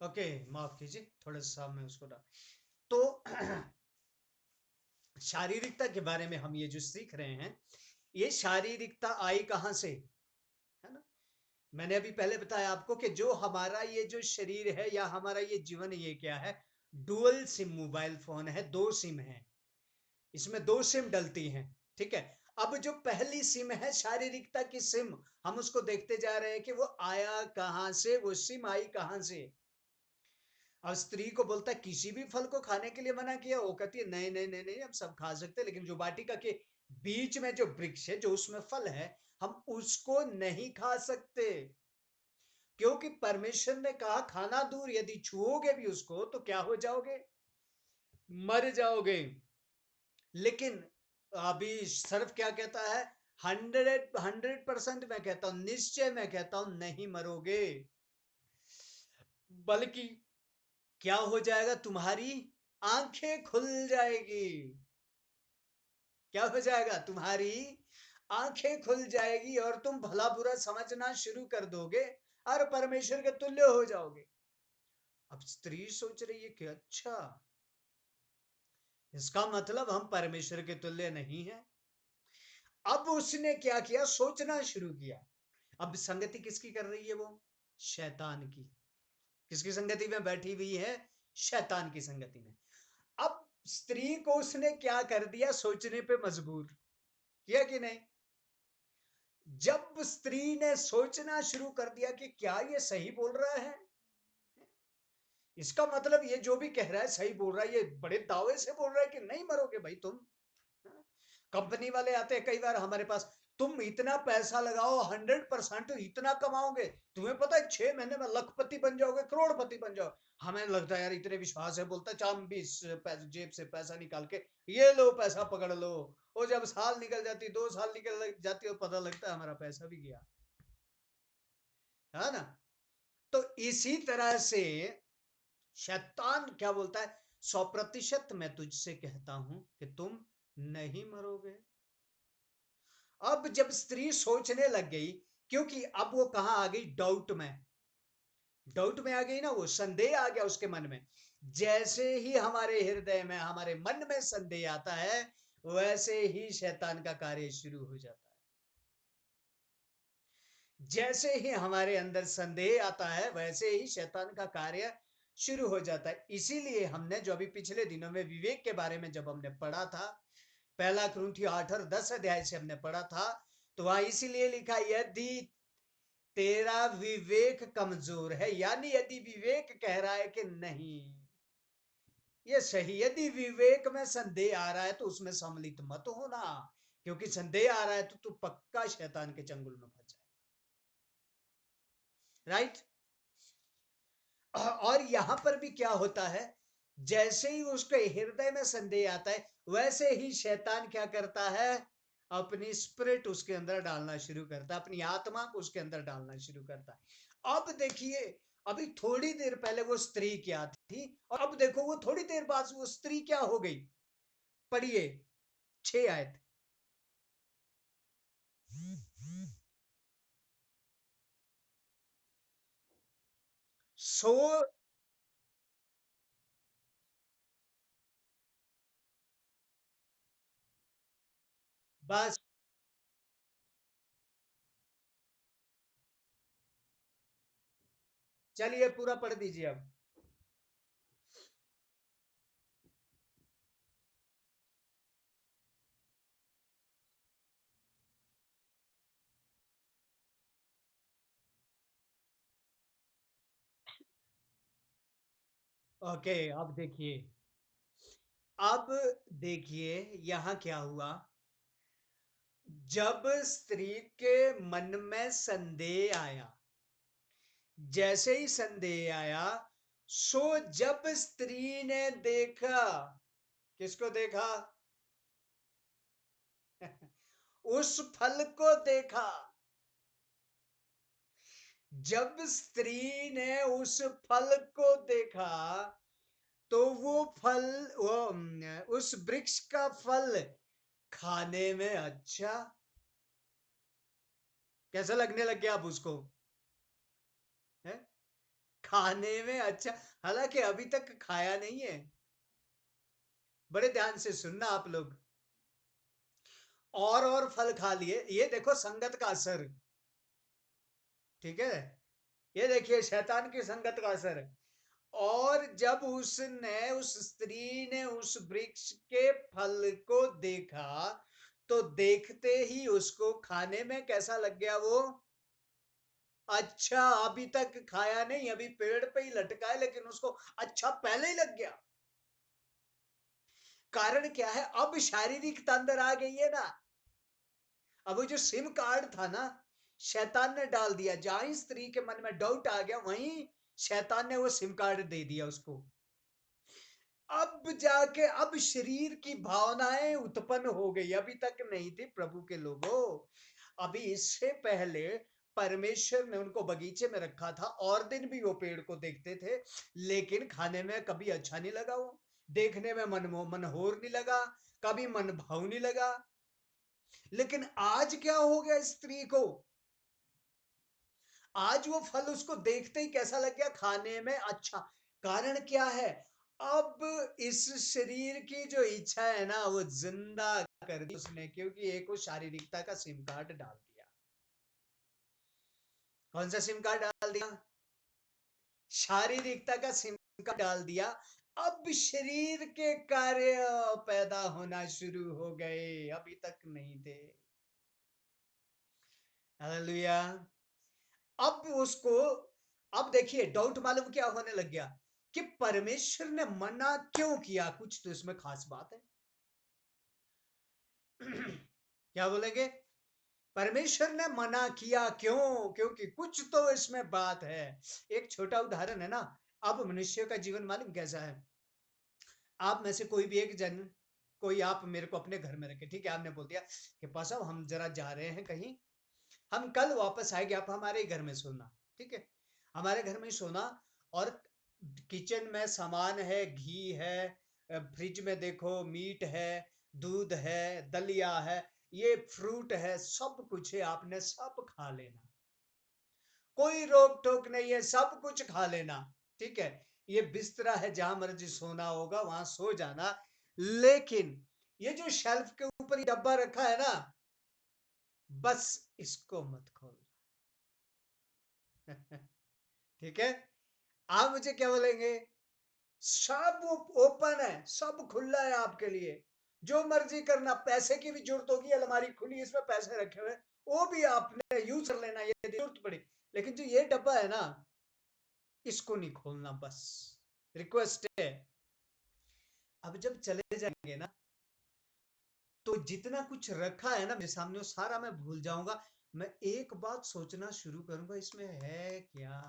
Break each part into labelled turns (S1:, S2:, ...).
S1: Okay, माफ कीजिए, थोड़ा सा मैं उसको डाल। तो शारीरिकता के बारे में हम ये जो सीख रहे हैं, ये शारीरिकता आई कहां से, है ना? मैंने अभी पहले बताया आपको कि जो हमारा ये जो शरीर है या हमारा ये जीवन, ये क्या है? डुअल सिम मोबाइल फोन है, दो सिम है, इसमें दो सिम डलती हैं। ठीक है। अब जो पहली सिम है शारीरिकता की सिम, हम उसको देखते जा रहे हैं कि वो आया कहां से, वो सिम आई कहां से। और स्त्री को बोलता है किसी भी फल को खाने के लिए मना किया, वो कहती है नहीं नहीं नहीं नहीं, हम सब खा सकते हैं, लेकिन जो वाटिका के बीच में जो वृक्ष है, जो उसमें फल है, हम उसको नहीं खा सकते, क्योंकि परमेश्वर ने कहा खाना दूर, यदि छुओगे भी उसको तो क्या हो जाओगे? मर जाओगे। लेकिन अभी सर्फ क्या कहता है? 100% मैं कहता हूं, निश्चय मैं कहता हूं, नहीं मरोगे, बल्कि क्या हो जाएगा? तुम्हारी आंखें खुल जाएगी। क्या हो जाएगा? तुम्हारी आंखें खुल जाएगी और तुम भला बुरा समझना शुरू कर दोगे और परमेश्वर के तुल्य हो जाओगे। अब स्त्री सोच रही है कि अच्छा, इसका मतलब हम परमेश्वर के तुल्य नहीं है। अब उसने क्या किया? सोचना शुरू किया। अब संगति किसकी कर रही है वो? शैतान की। किसकी संगति में बैठी हुई है? शैतान की संगति में। अब स्त्री को उसने क्या कर दिया? सोचने पे मजबूर किया कि नहीं? जब स्त्री ने सोचना शुरू कर दिया कि क्या ये सही बोल रहा है, इसका मतलब ये जो भी कह रहा है सही बोल रहा है, ये बड़े दावे से बोल रहा है कि नहीं मरोगे भाई तुम। कंपनी वाले आते हैं कई बार हमारे पास, तुम इतना पैसा लगाओ, 100% इतना कमाओगे, तुम्हें पता है 6 महीने में लखपति बन जाओगे, करोड़पति बन जाओ। हमें लगता है यार इतने विश्वास है, बोलता है चाम 20 जेब से पैसा निकाल के, ये लो पैसा पकड़ लो। और जब साल निकल जाती, 2 साल निकल जाती, और पता लगता है हमारा पैसा भी गया, है ना? तो इसी तरह से शैतान क्या बोलता है? 100% मैं तुझसे कहता हूं कि तुम नहीं मरोगे। अब जब स्त्री सोचने लग गई, क्योंकि अब वो कहां आ गई? डाउट में। डाउट में आ गई ना, वो संदेह आ गया उसके मन में। जैसे ही हमारे हृदय में, हमारे मन में संदेह आता है, वैसे ही शैतान का कार्य शुरू हो जाता है। जैसे ही हमारे अंदर संदेह आता है, वैसे ही शैतान का कार्य शुरू हो जाता है। इसीलिए हमने जो अभी पिछले दिनों में विवेक के बारे में जब हमने पढ़ा था, पहला कुरिन्थियों 8 और 10 अध्याय से हमने पढ़ा था, तो वहां इसीलिए लिखा, यदि तेरा विवेक कमजोर है, यानी यदि विवेक कह रहा है कि नहीं ये सही, यदि विवेक में संदेह आ रहा है तो उसमें सम्मिलित मत होना, क्योंकि संदेह आ रहा है तो तू पक्का शैतान के चंगुल में फंस जाएगा। राइट? और यहां पर भी क्या होता है? जैसे ही उसके हृदय में संदेह आता है, वैसे ही शैतान क्या करता है? अपनी स्पिरिट उसके अंदर डालना शुरू करता है, अपनी आत्मा को उसके अंदर डालना शुरू करता है। अब देखिए, अभी थोड़ी देर पहले वो स्त्री क्या थी, और अब देखो वो थोड़ी देर बाद वो स्त्री क्या हो गई। पढ़िए 6 आयत। सो बस, चलिए पूरा पढ़ दीजिए अब। ओके, अब देखिए, अब देखिए यहां क्या हुआ। जब स्त्री के मन में संदेह आया, जैसे ही संदेह आया, सो जब स्त्री ने देखा, किसको देखा? उस फल को देखा। जब स्त्री ने उस फल को देखा, तो वो फल, उस वृक्ष का फल खाने में अच्छा, कैसा लगने लग गया अब उसको, है? खाने में अच्छा, हालांकि अभी तक खाया नहीं है। बड़े ध्यान से सुनना आप लोग। और फल खा लिए, ये देखो संगत का असर, ठीक है, ये देखिए शैतान की संगत का असर है। और जब उसने, उस स्त्री ने उस वृक्ष के फल को देखा, तो देखते ही उसको खाने में कैसा लग गया वो, अच्छा। अभी तक खाया नहीं, अभी पेड़ पे ही लटका है, लेकिन उसको अच्छा पहले ही लग गया। कारण क्या है, अब शारीरिक अंदर आ गई है ना। अब वो जो सिम कार्ड था ना, शैतान ने डाल दिया, जहां स्त्री के मन में डाउट आ गया, वहीं शैतान ने वो सिम कार्ड दे दिया उसको। अब जाके अब शरीर की भावनाएं उत्पन्न हो गई, अभी तक नहीं थी प्रभु के लोगों। अभी इससे पहले परमेश्वर ने उनको बगीचे में रखा था, और दिन भी वो पेड़ को देखते थे, लेकिन खाने में कभी अच्छा नहीं लगा, वो देखने में मनोहर नहीं लगा, कभी मन भाव नहीं लगा। लेकिन आज क्या हो गया स्त्री को, आज वो फल उसको देखते ही कैसा लग गया, खाने में अच्छा। कारण क्या है, अब इस शरीर की जो इच्छा है ना, वो जिंदा कर दी उसने, क्योंकि एक वो शारीरिकता का सिम कार्ड डाल दिया। कौन सा सिम कार्ड डाल दिया, शारीरिकता का सिम कार्ड डाल दिया। अब शरीर के कार्य पैदा होना शुरू हो गए, अभी तक नहीं थे। हालेलुया। अब उसको, अब देखिए डाउट मालूम क्या होने लग गया, कि परमेश्वर ने मना क्यों किया, कुछ तो इसमें खास बात है। क्या बोलेंगे, परमेश्वर ने मना किया क्यों, क्योंकि कुछ तो इसमें बात है। एक छोटा उदाहरण है ना। अब मनुष्य का जीवन मालूम कैसा है, आप में से कोई भी एक जन, कोई आप मेरे को अपने घर में रखे, ठीक है, आपने बोल दिया कि पास साहब हम जरा जा रहे हैं कहीं, हम कल वापस आएंगे, आप हमारे ही घर में सोना, ठीक है, हमारे घर में ही सोना। और किचन में सामान है, घी है, फ्रिज में देखो मीट है, दूध है, दलिया है, ये फ्रूट है, सब कुछ है, आपने सब खा लेना, कोई रोक टोक नहीं है, सब कुछ खा लेना, ठीक है। ये बिस्तरा है, जहां मर्जी सोना होगा वहां सो जाना। लेकिन ये जो शेल्फ के ऊपर ये डब्बा रखा है ना, बस इसको मत खोल। ठीक है, आप मुझे क्या बोलेंगे, सब ओपन है, सब खुला है आपके लिए, जो मर्जी करना, पैसे की भी जरूरत होगी, अलमारी खुली, इसमें पैसे रखे हुए, वो भी आपने यूज कर लेना, ये जरूरत पड़ी। लेकिन जो ये डब्बा है ना, इसको नहीं खोलना, बस रिक्वेस्ट है। अब जब चले जाएंगे ना, तो जितना कुछ रखा है ना मेरे सामने, वो सारा मैं भूल जाऊंगा। मैं एक बात सोचना शुरू करूंगा, इसमें है क्या,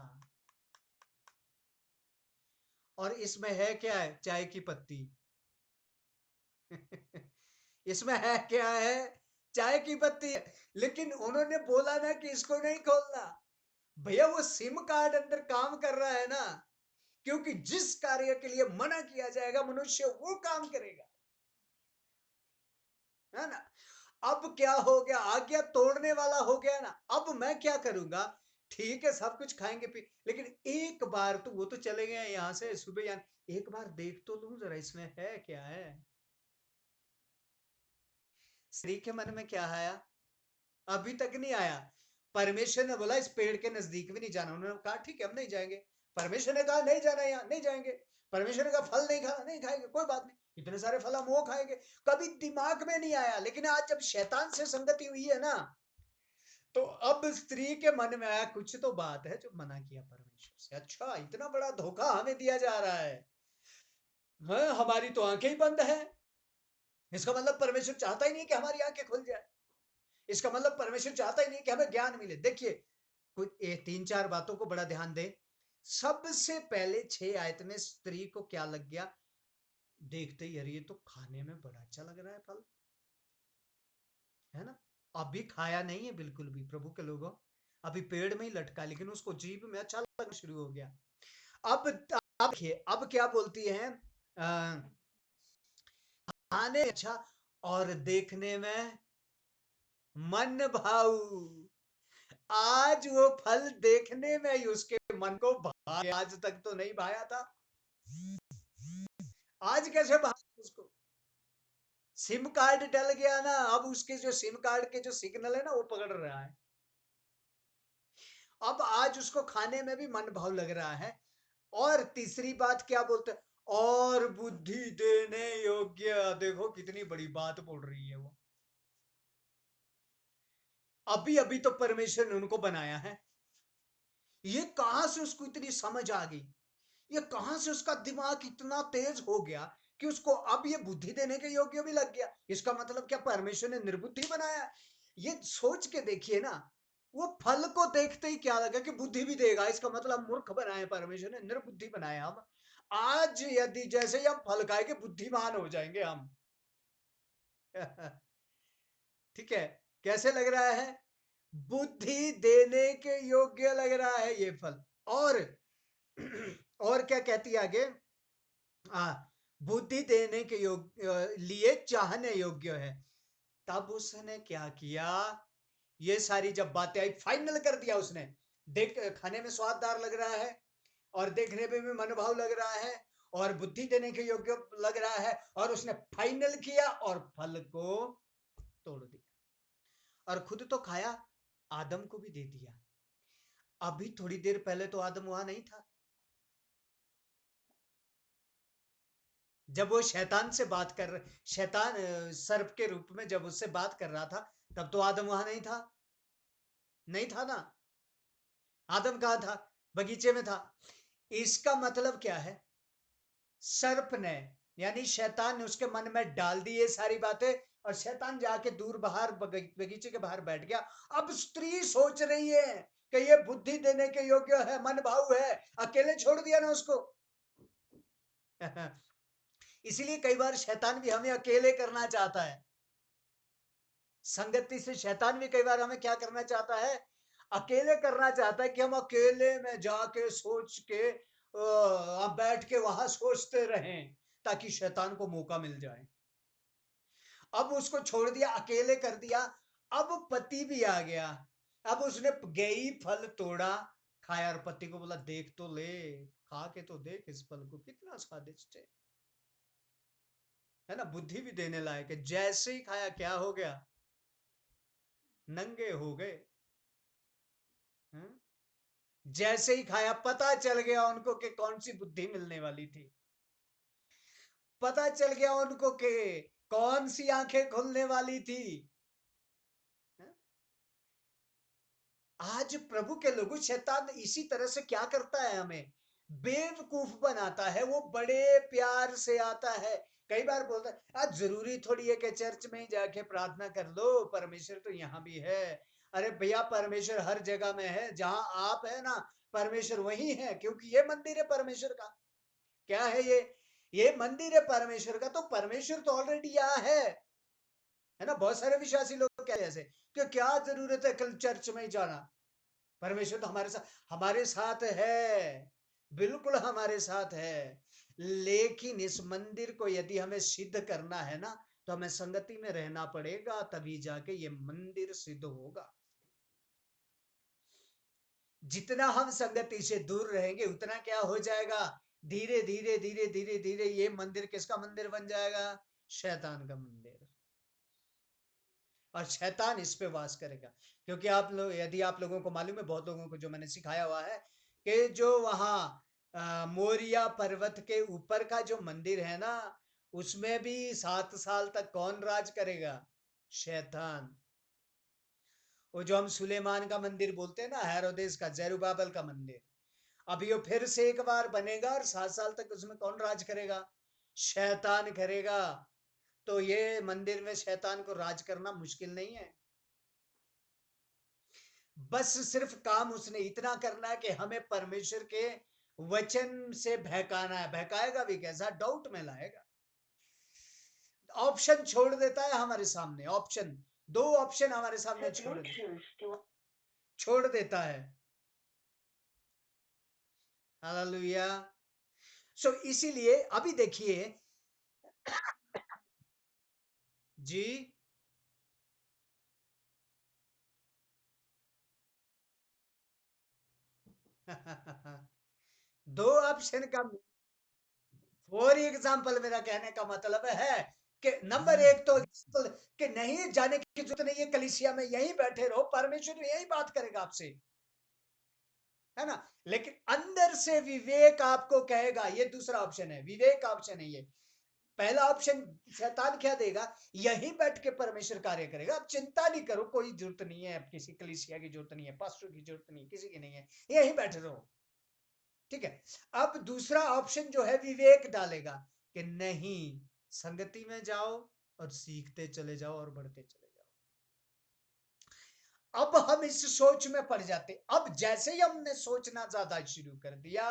S1: और इसमें है क्या, है चाय की पत्ती। इसमें है क्या है, चाय की पत्ती है। लेकिन उन्होंने बोला ना कि इसको नहीं खोलना। भैया वो सिम कार्ड अंदर काम कर रहा है ना, क्योंकि जिस कार्य के लिए मना किया जाएगा मनुष्य वो काम करेगा, है ना। अब क्या हो गया, आज्ञा तोड़ने वाला हो गया ना। अब मैं क्या करूंगा, ठीक है सब कुछ खाएंगे पी, लेकिन एक बार तो वो तो चले गए यहां से सुबह, यार एक बार देख तो लूं जरा इसमें है क्या है। स्त्री के मन में क्या आया, अभी तक नहीं आया। परमेश्वर ने बोला इस पेड़ के नजदीक भी नहीं जाना, उन्होंने कहा ठीक है हम नहीं जाएंगे। परमेश्वर ने कहा नहीं जाना, यहाँ नहीं जाएंगे। परमेश्वर ने कहा फल नहीं खाना, नहीं खाएंगे, कोई बात नहीं, इतने सारे फल हम वो खाएंगे। कभी दिमाग में नहीं आया, लेकिन आज जब शैतान से संगति हुई है ना, तो अब स्त्री के मन में आया कुछ तो बात है, जो मना किया परमेश्वर से। अच्छा इतना बड़ा धोखा हमें दिया जा रहा है, हाँ, हमारी तो आंखें ही बंद है। इसका मतलब परमेश्वर चाहता ही नहीं कि हमारी आंखें खुल जाए, इसका मतलब परमेश्वर चाहता ही नहीं कि हमें ज्ञान मिले। देखिए कुछ तीन चार बातों को बड़ा ध्यान दें। सबसे पहले 6 आयत में स्त्री को क्या लग गया, देखते ही अरे ये तो खाने में बड़ा अच्छा लग रहा है फल, है ना। अभी खाया नहीं है बिल्कुल भी प्रभु के लोगों, अभी पेड़ में ही लटका, लेकिन उसको जीभ में अच्छा लगना शुरू हो गया। अब देखिए अब क्या बोलती है, खाने अच्छा और देखने में मन भाऊ। आज वो फल देखने में ही उसके मन को भाया, आज तक तो नहीं भाया था। आज कैसे भाया उसको? सिम कार्ड डल गया ना, अब उसके जो सिम कार्ड के जो सिग्नल है ना वो पकड़ रहा है। अब आज उसको खाने में भी मन भाव लग रहा है। और तीसरी बात क्या बोलते हैं? और बुद्धि देने योग्य। देखो कितनी बड़ी बात बोल रही है वो। अभी अभी तो परमेश्वर ने उनको बनाया है। ये कहां से उसको इतनी समझ आ गई? ये कहां से उसका दिमाग इतना तेज हो गया कि उसको अब ये बुद्धि देने के योग्य भी लग गया? इसका मतलब क्या परमेश्वर ने निर्बुद्धि बनाया? ये सोच के देखिए ना, वो फल को देखते ही क्या लगा कि बुद्धि भी देगा, इसका मतलब मूर्ख बनाया परमेश्वर ने, निर्बुद्धि बनाया हम। आज यदि जैसे ही हम फल खाएंगे बुद्धिमान हो जाएंगे हम। ठीक है, कैसे लग रहा है? बुद्धि देने के योग्य लग रहा है ये फल। और और क्या कहती है आगे? बुद्धि देने के लिए चाहने योग्य है। तब उसने क्या किया? ये सारी जब बातें आई, फाइनल कर दिया उसने। देख, खाने में स्वाददार लग रहा है और देखने में भी मनभाव लग रहा है और बुद्धि देने के योग्य लग रहा है, और उसने फाइनल किया और फल को तोड़ दिया और खुद तो खाया, आदम को भी दे दिया। अभी थोड़ी देर पहले तो आदम वहां नहीं था। जब वो शैतान से बात कर, शैतान सर्प के रूप में जब उससे बात कर रहा था, तब तो आदम वहां नहीं था। नहीं था ना? आदम कहां था? बगीचे में था। इसका मतलब क्या है? सर्प ने, यानी शैतान ने उसके मन में डाल दी ये सारी बातें, और शैतान जाके दूर बाहर बगीचे के बाहर बैठ गया। अब स्त्री सोच रही है कि ये बुद्धि देने के योग्य है, मन भाव है, अकेले छोड़ दिया ना उसको। इसीलिए कई बार शैतान भी हमें अकेले करना चाहता है। संगति से शैतान भी कई बार हमें क्या करना चाहता है? अकेले करना चाहता है कि हम अकेले में जाके सोच के बैठ के वहां सोचते रहें, ताकि शैतान को मौका मिल जाए। अब उसको छोड़ दिया, अकेले कर दिया। अब पति भी आ गया। अब उसने गई फल तोड़ा, खाया, और पति को बोला देख तो ले, खा के तो देख इस फल को, कितना स्वादिष्ट है ना? बुद्धि भी देने लायक है। जैसे ही खाया क्या हो गया? नंगे हो गए। हम्म? जैसे ही खाया पता चल गया उनको कि कौन सी बुद्धि मिलने वाली थी। पता चल गया उनको कि कौन सी आंखें खुलने वाली थी। आज प्रभु के लोगों, शैतान इसी तरह से क्या करता है? हमें बेवकूफ बनाता है। वो बड़े प्यार से आता है। कई बार बोलता है आज जरूरी थोड़ी है कि चर्च में ही जाके प्रार्थना कर लो, परमेश्वर तो यहाँ भी है। अरे भैया, परमेश्वर हर जगह में है। जहां आप है ना, परमेश्वर वही है, क्योंकि ये मंदिर है परमेश्वर का। क्या है ये मंदिर है परमेश्वर का, तो परमेश्वर तो ऑलरेडी यहाँ है ना? बहुत सारे विश्वासी लोग कहते हैं ऐसे कि क्या जरूरत है कल चर्च में ही जाना, परमेश्वर तो हमारे साथ है। बिल्कुल हमारे साथ है। लेकिन इस मंदिर को यदि हमें सिद्ध करना है ना, तो हमें संगति में रहना पड़ेगा, तभी जाके ये मंदिर सिद्ध होगा। जितना हम संगति से दूर रहेंगे उतना क्या हो जाएगा? धीरे धीरे धीरे धीरे धीरे ये मंदिर किसका मंदिर बन जाएगा? शैतान का मंदिर। और शैतान इस पे वास करेगा। क्योंकि आप लोग, यदि आप लोगों को मालूम है, बहुत लोगों को जो मैंने सिखाया हुआ है, कि जो वहां मोरिया पर्वत के ऊपर का जो मंदिर है ना, उसमें भी 7 साल तक कौन राज करेगा? शैतान। वो जो हम सुलेमान का मंदिर बोलते हैं ना, हेरोदेस का, जेरुबाबल का मंदिर, अभी वो फिर से एक बार बनेगा, और 7 साल तक उसमें कौन राज करेगा? शैतान करेगा। तो ये मंदिर में शैतान को राज करना मुश्किल नहीं है। बस सिर्फ काम उसने इतना करना है कि हमें परमेश्वर के वचन से बहकाना है। बहकाएगा भी कैसा? डाउट में लाएगा। ऑप्शन छोड़ देता है हमारे सामने। ऑप्शन, 2 ऑप्शन हमारे सामने छोड़ देता है। हालेलुया। सो इसीलिए अभी देखिए जी। दो ऑप्शन का फॉर एग्जाम्पल मेरा कहने का मतलब है कि नंबर एक तो कि नहीं जाने की जरूरत नहीं है, कलीसिया में यहीं बैठे रहो, परमेश्वर यही बात करेगा आपसे, है ना। लेकिन अंदर से विवेक आपको कहेगा, ये दूसरा ऑप्शन है, विवेक ऑप्शन है ये। पहला ऑप्शन शैतान क्या देगा, यहीं बैठ के परमेश्वर कार्य करेगा, आप चिंता नहीं करो, कोई जरूरत नहीं है, किसी कलीसिया की जरूरत नहीं है, पास्टर की जरूरत नहीं है, किसी की नहीं है, यहीं बैठे रहो, ठीक है। अब दूसरा ऑप्शन जो है विवेक डालेगा कि नहीं, संगति में जाओ और सीखते चले जाओ और बढ़ते चले जाओ। अब हम इस सोच में पड़ जाते, अब जैसे ही हमने सोचना ज्यादा शुरू कर दिया,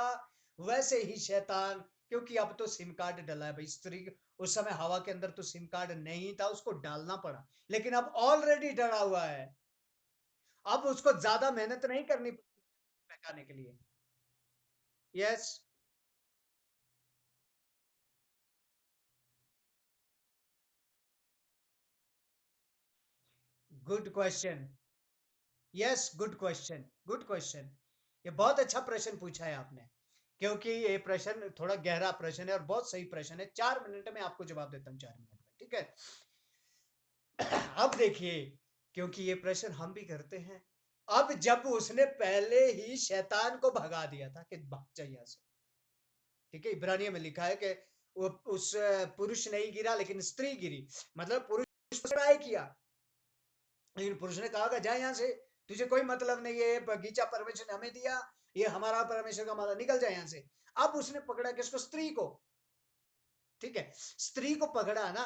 S1: वैसे ही शैतान, क्योंकि अब तो सिम कार्ड डला है भाई, स्त्री उस समय हवा के अंदर तो सिम कार्ड नहीं था, उसको डालना पड़ा, लेकिन अब ऑलरेडी डरा हुआ है, अब उसको ज्यादा मेहनत नहीं करनी पड़ने के लिए। Yes, good question. Yes, good question, good question. ये बहुत अच्छा प्रश्न पूछा है आपने, क्योंकि ये प्रश्न थोड़ा गहरा प्रश्न है और बहुत सही प्रश्न है। 4 मिनट में आपको जवाब देता हूँ, 4 मिनट में, ठीक है। अब देखिए, क्योंकि ये प्रश्न हम भी करते हैं, अब जब उसने पहले ही शैतान को भगा दिया था कि भाग जा यहाँ से, ठीक है, इब्रानियों में लिखा है कि वो उस पुरुष नहीं गिरा लेकिन स्त्री गिरी, मतलब पुरुष को ट्राई किया, लेकिन पुरुष ने कहा जा यहाँ से, तुझे कोई मतलब नहीं है, बगीचा परमेश्वर ने हमें दिया, ये हमारा परमेश्वर का माता, निकल जाए यहाँ से। अब उसने पकड़ा किसको, स्त्री को, ठीक है, स्त्री को पकड़ा ना,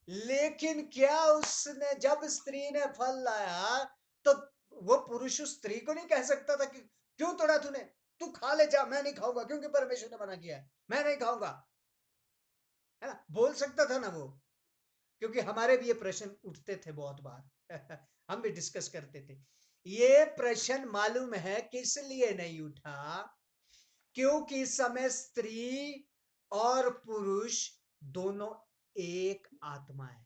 S1: लेकिन क्या उसने, जब स्त्री ने फल लाया, तो वो पुरुष उस स्त्री को नहीं कह सकता था कि क्यों तोड़ा तूने, तू खा ले जा, मैं नहीं खाऊंगा क्योंकि परमेश्वर ने मना किया है, मैं नहीं खाऊंगा, है ना, बोल सकता था ना वो। क्योंकि हमारे भी ये प्रश्न उठते थे बहुत बार हम भी डिस्कस करते थे। ये प्रश्न मालूम है किस लिए नहीं उठा, क्योंकि इस समय स्त्री और पुरुष दोनों एक आत्मा है,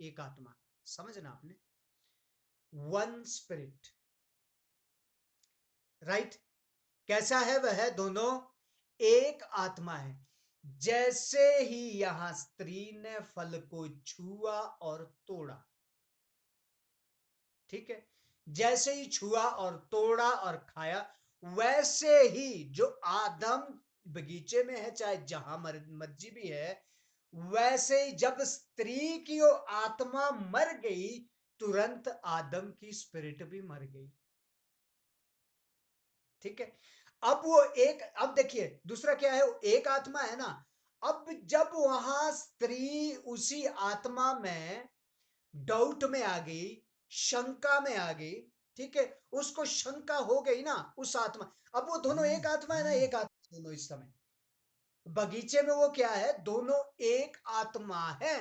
S1: एक आत्मा, समझना आपने, वन स्पिरिट, राइट। कैसा है वह, दोनों एक आत्मा है। जैसे ही यहां स्त्री ने फल को छुआ और तोड़ा, ठीक है, जैसे ही छुआ और तोड़ा और खाया, वैसे ही जो आदम बगीचे में है, चाहे जहां मर्जी भी है, वैसे ही जब स्त्री की वो आत्मा मर गई, तुरंत आदम की स्पिरिट भी मर गई, ठीक है। अब वो एक, अब देखिए दूसरा क्या है, वो एक आत्मा है ना। अब जब वहां स्त्री उसी आत्मा में डाउट में आ गई, शंका में आ गई, ठीक है, उसको शंका हो गई ना उस आत्मा, अब वो दोनों एक आत्मा है ना, एक आत्मा दोनों इस समय बगीचे में, वो क्या है, दोनों एक आत्मा है,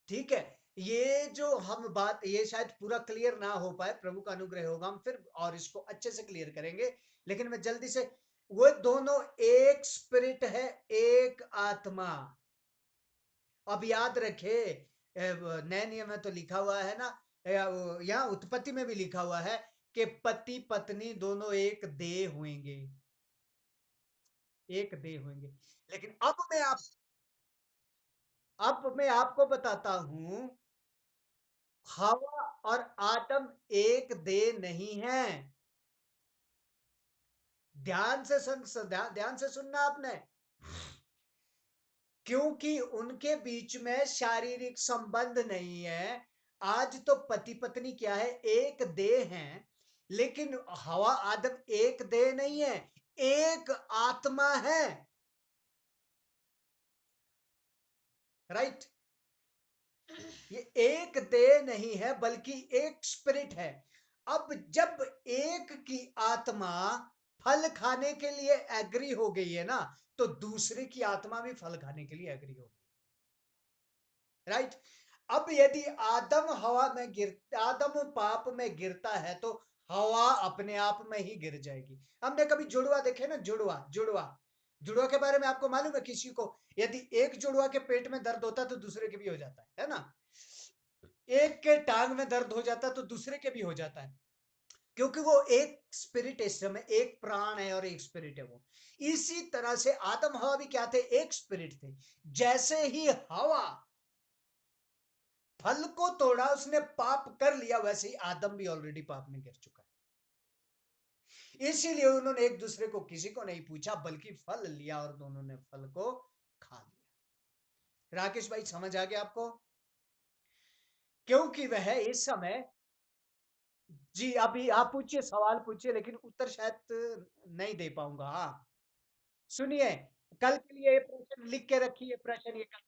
S1: ठीक है। ये जो हम बात, ये शायद पूरा क्लियर ना हो पाए, प्रभु का अनुग्रह होगा हम फिर और इसको अच्छे से क्लियर करेंगे, लेकिन मैं जल्दी से, वो दोनों एक स्पिरिट है, एक आत्मा। अब याद रखे, नए नियम में तो लिखा हुआ है ना, यहाँ उत्पत्ति में भी लिखा हुआ है कि पति पत्नी दोनों एक देह होंगे, एक देह होंगे। लेकिन अब मैं आपको बताता हूं, हवा और आदम एक देह नहीं है। ध्यान से सुनना आपने, क्योंकि उनके बीच में शारीरिक संबंध नहीं है। आज तो पति पत्नी क्या है, एक देह हैं, लेकिन हवा आदम एक देह नहीं है, एक आत्मा है, राइट। ये एक देह नहीं है बल्कि एक स्पिरिट है। अब जब एक की आत्मा फल खाने के लिए एग्री हो गई है ना, तो दूसरे की आत्मा भी फल खाने के लिए एग्री हो गई, राइट। अब यदि आदम पाप में गिरता है, तो हवा अपने आप में ही गिर जाएगी। हमने कभी जुड़वा देखे ना, जुड़वा जुड़वा, जुड़वा के बारे में आपको मालूम है, किसी को यदि एक जुड़वा के पेट में दर्द होता है तो दूसरे के भी हो जाता है ना? एक के टांग में दर्द हो जाता है तो दूसरे के भी हो जाता है, क्योंकि वो एक स्पिरिट है, इस समय एक प्राण है और एक स्पिरिट है वो। इसी तरह से आदम हवा भी क्या थे? एक स्पिरिट थे। जैसे ही हवा फल को तोड़ा, उसने पाप कर लिया, वैसे ही आदम भी ऑलरेडी पाप में गिर चुका है। इसीलिए उन्होंने एक दूसरे को, किसी को नहीं पूछा, बल्कि फल लिया और दोनों ने फल को खा लिया। राकेश भाई समझ आ गया आपको? क्योंकि वह इस समय, जी अभी आप पूछिए, सवाल पूछिए, लेकिन उत्तर शायद नहीं दे पाऊंगा। हाँ सुनिए, कल के लिए ये प्रश्न लिख के रखिए, प्रश्न ये कल।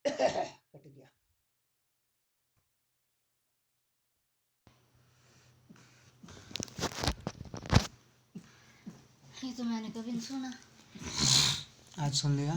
S1: कट गया।
S2: ये तो मैंने कभी नहीं सुना।
S1: आज सुन लिया।